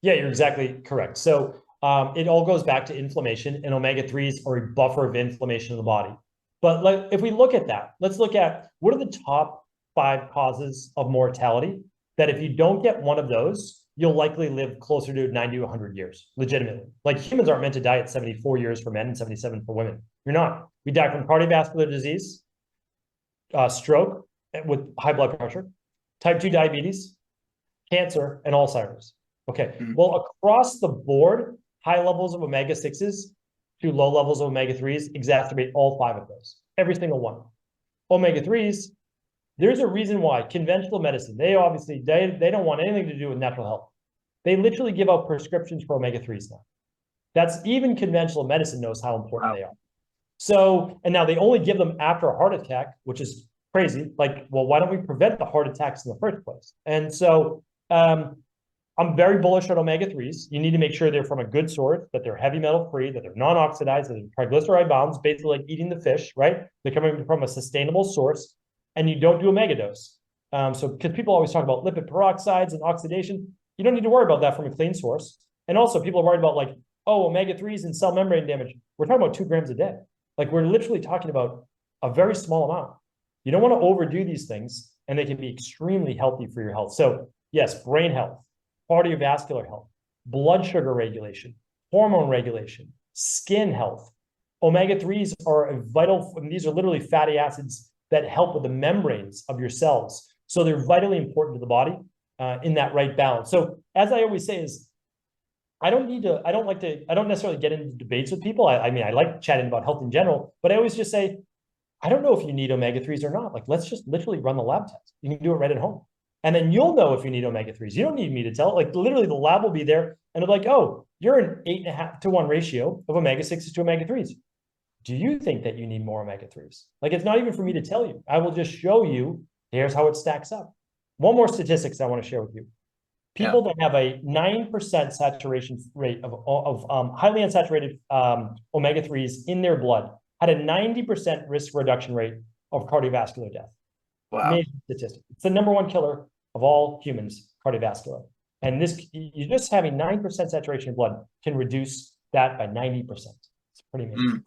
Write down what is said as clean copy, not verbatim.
Yeah, you're exactly correct. So it all goes back to inflammation, and omega-3s are a buffer of inflammation in the body. But like, if we look at that, let's look at what are the top 5 causes of mortality that if you don't get one of those, you'll likely live closer to 90 to 100 years, legitimately. Like humans aren't meant to die at 74 years for men and 77 for women. You're not. We die from cardiovascular disease, stroke with high blood pressure, type 2 diabetes, cancer, and Alzheimer's. Okay, well, across the board, high levels of omega-6s to low levels of omega-3s exacerbate all 5 of those, every single one. Omega-3s, there's a reason why conventional medicine, they obviously, they don't want anything to do with natural health. They literally give out prescriptions for omega-3s now. That's even conventional medicine knows how important they are. So, and now they only give them after a heart attack, which is crazy. Like, well, why don't we prevent the heart attacks in the first place? And so, I'm very bullish on omega-3s. You need to make sure they're from a good source, that they're heavy metal free, that they're non-oxidized, that they're triglyceride bound, basically like eating the fish, right? They're coming from a sustainable source, and you don't do omega dose. So, because people always talk about lipid peroxides and oxidation, you don't need to worry about that from a clean source. And also, people are worried about like, oh, omega-3s and cell membrane damage. We're talking about 2 grams a day. Like, we're literally talking about a very small amount. You don't want to overdo these things, and they can be extremely healthy for your health. So, yes, brain health, cardiovascular health, blood sugar regulation, hormone regulation, skin health. Omega-3s are a vital, these are literally fatty acids that help with the membranes of your cells. So they're vitally important to the body in that right balance. So as I always say is, I don't necessarily get into debates with people. I mean, I like chatting about health in general, but I always just say, I don't know if you need omega-3s or not. Like, let's just literally run the lab test. You can do it right at home. And then you'll know if you need omega-3s. You don't need me to tell. Like, literally, the lab will be there and they're like, oh, you're an 8.5 to 1 ratio of omega-6s to omega-3s. Do you think that you need more omega-3s? Like, it's not even for me to tell you. I will just show you, here's how it stacks up. One more statistics I want to share with you. People that have a 9% saturation rate of highly unsaturated omega-3s in their blood had a 90% risk reduction rate of cardiovascular death. Wow. Amazing statistic. It's the #1 killer of all humans, cardiovascular. And this, you just having 9% saturation in blood can reduce that by 90%. It's pretty amazing.